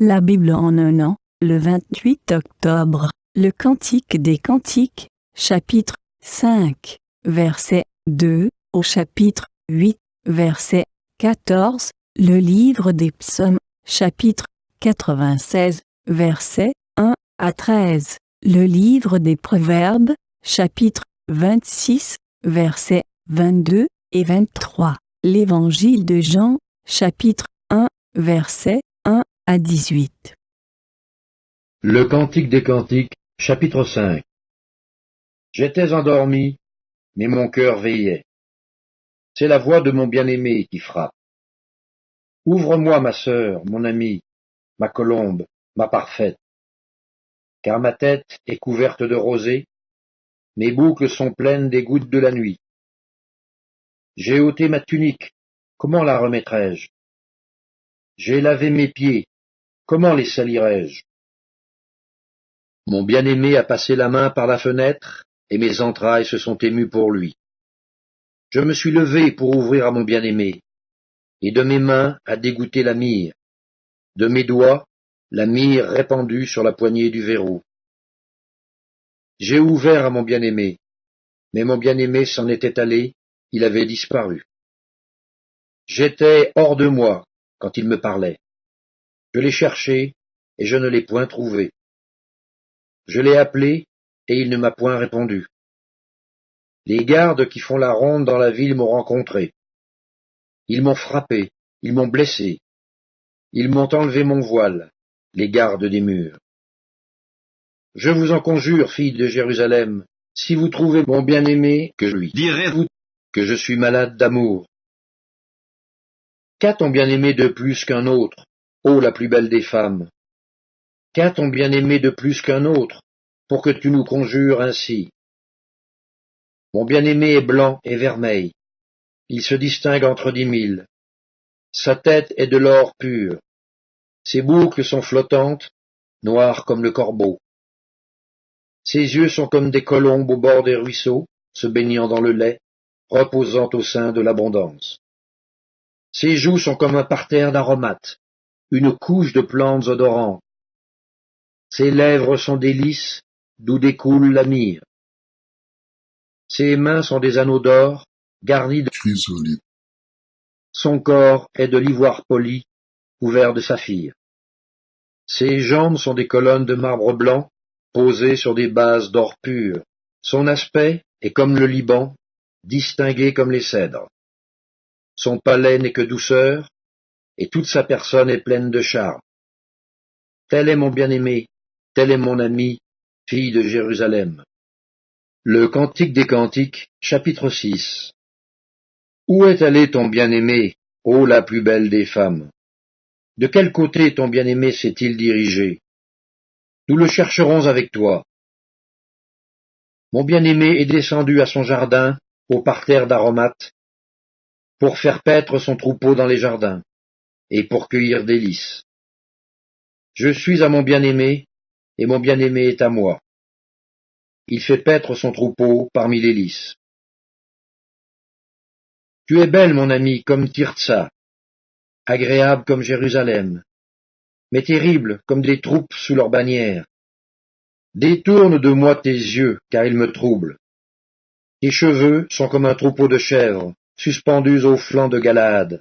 La Bible en un an, le 28 octobre, le Cantique des Cantiques, chapitre 5, verset 2, au chapitre 8, verset 14, le livre des Psaumes, chapitre 96, verset 1 à 13, le livre des Proverbes, chapitre 26, versets 22 et 23, l'évangile de Jean, chapitre 1, verset 1 à 18. Le Cantique des Cantiques, chapitre 5. J'étais endormi, mais mon cœur veillait. C'est la voix de mon bien-aimé qui frappe. Ouvre-moi, ma sœur, mon amie, ma colombe, ma parfaite. Car ma tête est couverte de rosée, mes boucles sont pleines des gouttes de la nuit. J'ai ôté ma tunique, comment la remettrai-je? J'ai lavé mes pieds, comment les salirai-je? Mon bien-aimé a passé la main par la fenêtre, et mes entrailles se sont émues pour lui. Je me suis levé pour ouvrir à mon bien-aimé, et de mes mains a dégoûté la myrrhe, de mes doigts la myrrhe répandue sur la poignée du verrou. J'ai ouvert à mon bien-aimé, mais mon bien-aimé s'en était allé, il avait disparu. J'étais hors de moi quand il me parlait. Je l'ai cherché, et je ne l'ai point trouvé. Je l'ai appelé, et il ne m'a point répondu. Les gardes qui font la ronde dans la ville m'ont rencontré. Ils m'ont frappé, ils m'ont blessé. Ils m'ont enlevé mon voile, les gardes des murs. Je vous en conjure, filles de Jérusalem, si vous trouvez mon bien-aimé, que je lui direz-vous que je suis malade d'amour. Qu'a ton bien-aimé de plus qu'un autre, ô la plus belle des femmes? Qu'a ton bien-aimé de plus qu'un autre, pour que tu nous conjures ainsi? Mon bien-aimé est blanc et vermeil, il se distingue entre 10 000. Sa tête est de l'or pur, ses boucles sont flottantes, noires comme le corbeau. Ses yeux sont comme des colombes au bord des ruisseaux, se baignant dans le lait, reposant au sein de l'abondance. Ses joues sont comme un parterre d'aromates, une couche de plantes odorantes. Ses lèvres sont des lys, d'où découle la myrrhe. Ses mains sont des anneaux d'or, garnis de chrysolite. Son corps est de l'ivoire poli, couvert de saphir. Ses jambes sont des colonnes de marbre blanc, posées sur des bases d'or pur. Son aspect est comme le Liban, distingué comme les cèdres. Son palais n'est que douceur, et toute sa personne est pleine de charme. Tel est mon bien-aimé, tel est mon ami, fille de Jérusalem. Le Cantique des Cantiques, chapitre 6. Où est allé ton bien-aimé, ô la plus belle des femmes? De quel côté ton bien-aimé s'est-il dirigé? Nous le chercherons avec toi. Mon bien-aimé est descendu à son jardin, au parterre d'aromates, pour faire paître son troupeau dans les jardins, et pour cueillir des lys. Je suis à mon bien-aimé, et mon bien-aimé est à moi. Il fait paître son troupeau parmi les lys. Tu es belle, mon ami, comme Tirtsa, agréable comme Jérusalem, mais terrible comme des troupes sous leur bannière. Détourne de moi tes yeux, car ils me troublent. Tes cheveux sont comme un troupeau de chèvres, suspendus aux flancs de Galaad.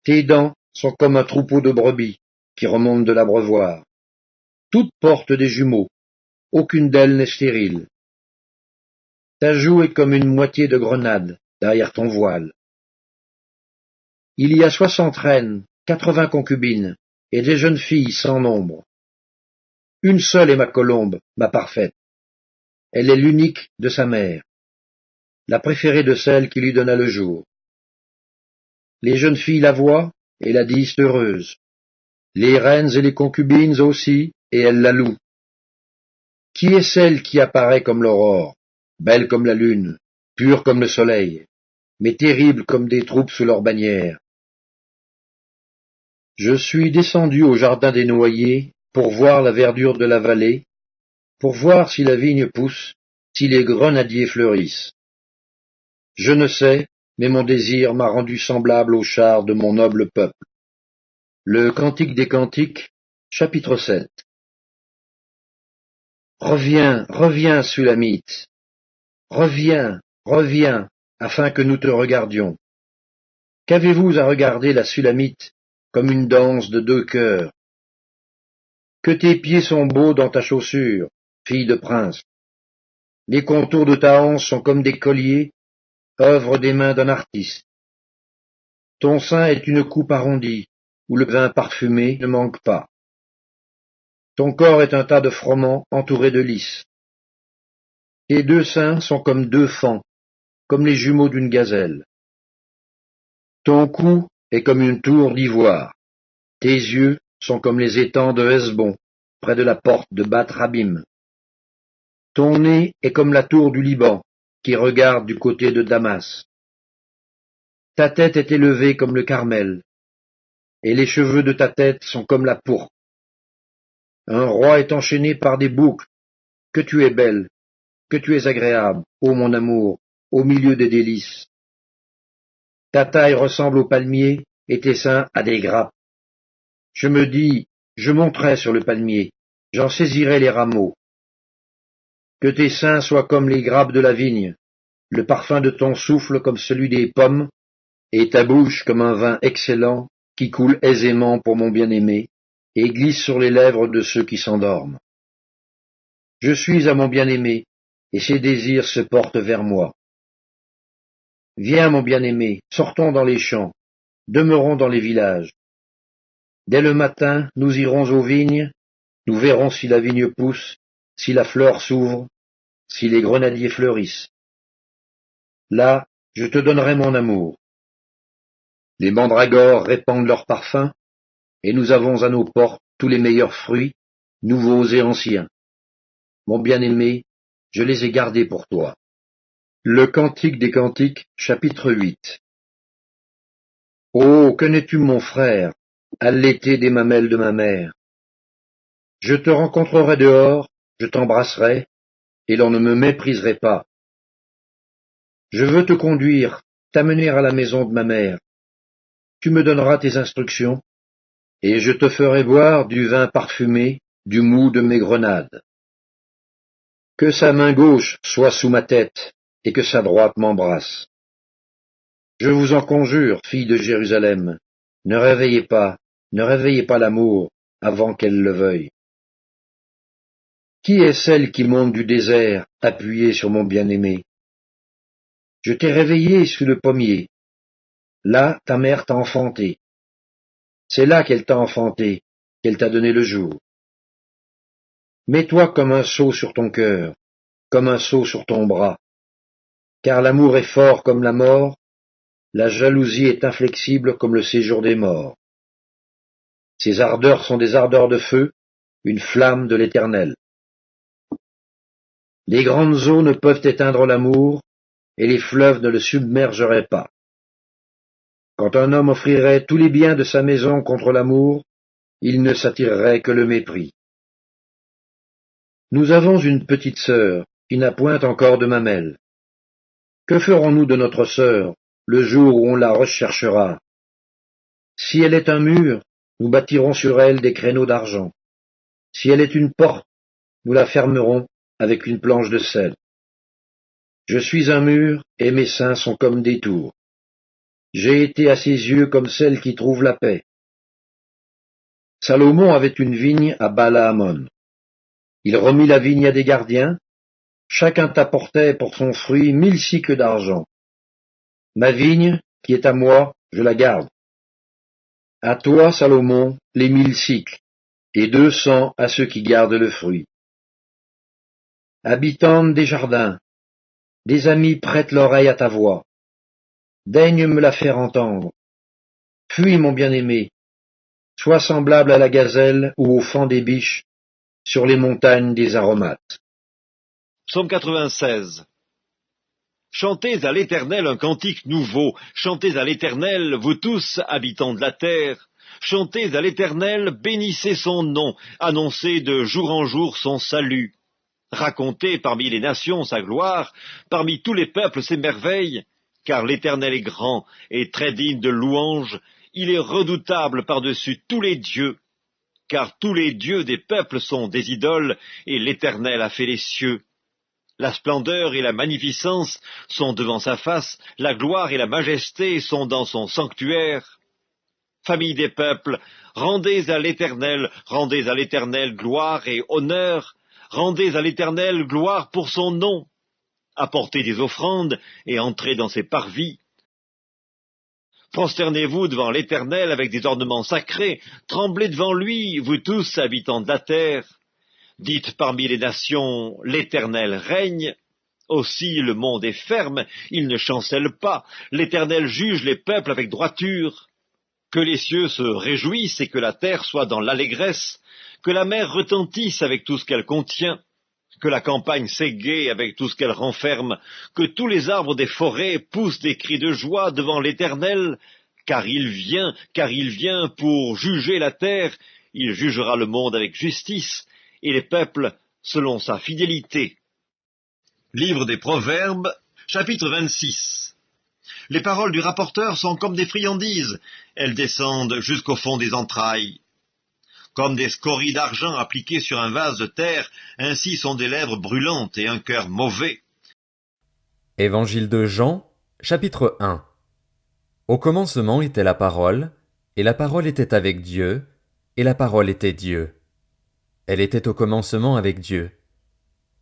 Tes dents sont comme un troupeau de brebis, qui remontent de l'abreuvoir. Toutes portent des jumeaux, aucune d'elles n'est stérile. Ta joue est comme une moitié de grenade derrière ton voile. Il y a 60 reines, 80 concubines, et des jeunes filles sans nombre. Une seule est ma colombe, ma parfaite. Elle est l'unique de sa mère, la préférée de celle qui lui donna le jour. Les jeunes filles la voient et la disent heureuse. Les reines et les concubines aussi, et elles la louent. Qui est celle qui apparaît comme l'aurore, belle comme la lune, pure comme le soleil, mais terrible comme des troupes sous leur bannière? Je suis descendu au jardin des noyers pour voir la verdure de la vallée, pour voir si la vigne pousse, si les grenadiers fleurissent. Je ne sais, mais mon désir m'a rendu semblable aux chars de mon noble peuple. Le Cantique des Cantiques, Chapitre 7. Reviens, reviens, Sulamite. Reviens, reviens, afin que nous te regardions. Qu'avez-vous à regarder la Sulamite comme une danse de deux cœurs? Que tes pieds sont beaux dans ta chaussure, fille de prince. Les contours de ta hanche sont comme des colliers, œuvre des mains d'un artiste. Ton sein est une coupe arrondie, où le vin parfumé ne manque pas. Ton corps est un tas de froment entouré de lys. Tes deux seins sont comme deux fans, comme les jumeaux d'une gazelle. Ton cou est comme une tour d'ivoire. Tes yeux sont comme les étangs de Hesbon, près de la porte de Bat Rabim. Ton nez est comme la tour du Liban, qui regarde du côté de Damas. Ta tête est élevée comme le Carmel, et les cheveux de ta tête sont comme la pourpre. Un roi est enchaîné par des boucles. Que tu es belle, que tu es agréable, ô mon amour, au milieu des délices. Ta taille ressemble au palmier, et tes seins à des grappes. Je me dis, je monterai sur le palmier, j'en saisirai les rameaux. Que tes seins soient comme les grappes de la vigne, le parfum de ton souffle comme celui des pommes, et ta bouche comme un vin excellent qui coule aisément pour mon bien-aimé, et glisse sur les lèvres de ceux qui s'endorment. Je suis à mon bien-aimé, et ses désirs se portent vers moi. Viens, mon bien-aimé, sortons dans les champs, demeurons dans les villages. Dès le matin, nous irons aux vignes, nous verrons si la vigne pousse, si la fleur s'ouvre, si les grenadiers fleurissent. Là, je te donnerai mon amour. Les mandragores répandent leur parfum, et nous avons à nos portes tous les meilleurs fruits, nouveaux et anciens. Mon bien-aimé, je les ai gardés pour toi. Le Cantique des Cantiques, chapitre 8. Oh, que n'es-tu mon frère, allaité des mamelles de ma mère. Je te rencontrerai dehors, je t'embrasserai, et l'on ne me mépriserait pas. Je veux te conduire, t'amener à la maison de ma mère. Tu me donneras tes instructions, et je te ferai boire du vin parfumé, du mou de mes grenades. Que sa main gauche soit sous ma tête, et que sa droite m'embrasse. Je vous en conjure, filles de Jérusalem, ne réveillez pas l'amour avant qu'elle le veuille. Qui est celle qui monte du désert, appuyée sur mon bien-aimé? Je t'ai réveillé sous le pommier. Là, ta mère t'a enfanté. C'est là qu'elle t'a enfanté, qu'elle t'a donné le jour. Mets-toi comme un sceau sur ton cœur, comme un sceau sur ton bras. Car l'amour est fort comme la mort, la jalousie est inflexible comme le séjour des morts. Ses ardeurs sont des ardeurs de feu, une flamme de l'Éternel. Les grandes eaux ne peuvent éteindre l'amour, et les fleuves ne le submergeraient pas. Quand un homme offrirait tous les biens de sa maison contre l'amour, il ne s'attirerait que le mépris. Nous avons une petite sœur, qui n'a point encore de mamelle. Que ferons-nous de notre sœur, le jour où on la recherchera? Si elle est un mur, nous bâtirons sur elle des créneaux d'argent. Si elle est une porte, nous la fermerons avec une planche de sel. Je suis un mur, et mes seins sont comme des tours. J'ai été à ses yeux comme celle qui trouve la paix. Salomon avait une vigne à Baala-Hamon. Il remit la vigne à des gardiens. Chacun t'apportait pour son fruit 1000 cycles d'argent. Ma vigne, qui est à moi, je la garde. À toi, Salomon, les 1000 cycles, et 200 à ceux qui gardent le fruit. Habitante des jardins, des amis prêtent l'oreille à ta voix. Daigne me la faire entendre. Fuis, mon bien-aimé, sois semblable à la gazelle ou au faon des biches sur les montagnes des aromates. Psaume 96. Chantez à l'Éternel un cantique nouveau, chantez à l'Éternel, vous tous, habitants de la terre. Chantez à l'Éternel, bénissez son nom, annoncez de jour en jour son salut. Racontez parmi les nations sa gloire, parmi tous les peuples ses merveilles, car l'Éternel est grand et très digne de louange, il est redoutable par-dessus tous les dieux. car tous les dieux des peuples sont des idoles, et l'Éternel a fait les cieux. La splendeur et la magnificence sont devant sa face, la gloire et la majesté sont dans son sanctuaire. Famille des peuples, rendez à l'Éternel gloire et honneur, rendez à l'Éternel gloire pour son nom. Apportez des offrandes et entrez dans ses parvis. Prosternez-vous devant l'Éternel avec des ornements sacrés, tremblez devant lui, vous tous habitants de la terre. Dites parmi les nations, l'Éternel règne. Aussi le monde est ferme, il ne chancelle pas, l'Éternel juge les peuples avec droiture. Que les cieux se réjouissent et que la terre soit dans l'allégresse, que la mer retentisse avec tout ce qu'elle contient, que la campagne s'égaie avec tout ce qu'elle renferme, que tous les arbres des forêts poussent des cris de joie devant l'Éternel, car il vient pour juger la terre, il jugera le monde avec justice, et les peuples selon sa fidélité. Livre des Proverbes, chapitre 26. Les paroles du rapporteur sont comme des friandises, elles descendent jusqu'au fond des entrailles. Comme des scories d'argent appliquées sur un vase de terre, ainsi sont des lèvres brûlantes et un cœur mauvais. Évangile de Jean, chapitre 1. Au commencement était la parole, et la parole était avec Dieu, et la parole était Dieu. Elle était au commencement avec Dieu.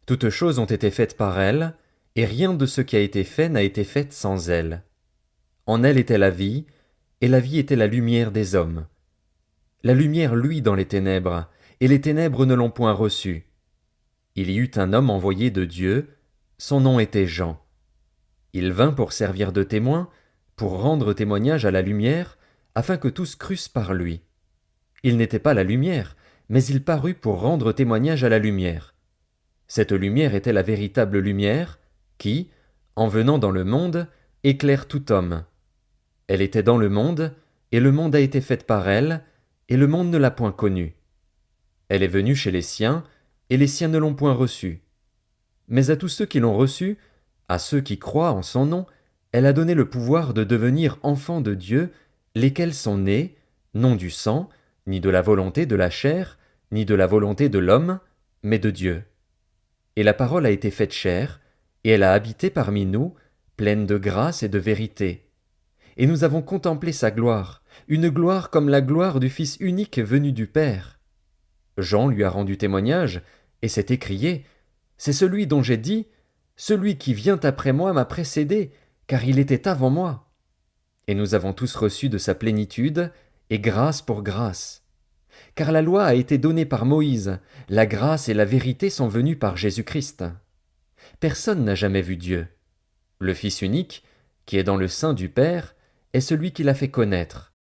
Toutes choses ont été faites par elle, et rien de ce qui a été fait n'a été fait sans elle. En elle était la vie, et la vie était la lumière des hommes. La lumière luit dans les ténèbres, et les ténèbres ne l'ont point reçue. Il y eut un homme envoyé de Dieu, son nom était Jean. Il vint pour servir de témoin, pour rendre témoignage à la lumière, afin que tous crussent par lui. Il n'était pas la lumière, mais il parut pour rendre témoignage à la lumière. Cette lumière était la véritable lumière, qui, en venant dans le monde, éclaire tout homme. Elle était dans le monde, et le monde a été fait par elle, et le monde ne l'a point connue. Elle est venue chez les siens, et les siens ne l'ont point reçue. Mais à tous ceux qui l'ont reçue, à ceux qui croient en son nom, elle a donné le pouvoir de devenir enfants de Dieu, lesquels sont nés, non du sang, ni de la volonté de la chair, ni de la volonté de l'homme, mais de Dieu. Et la parole a été faite chair, et elle a habité parmi nous, pleine de grâce et de vérité. Et nous avons contemplé sa gloire, une gloire comme la gloire du Fils unique venu du Père. Jean lui a rendu témoignage, et s'est écrié, « C'est celui dont j'ai dit, celui qui vient après moi m'a précédé, car il était avant moi. » Et nous avons tous reçu de sa plénitude, et grâce pour grâce. Car la loi a été donnée par Moïse, la grâce et la vérité sont venues par Jésus-Christ. Personne n'a jamais vu Dieu. Le Fils unique, qui est dans le sein du Père, est celui qui l'a fait connaître.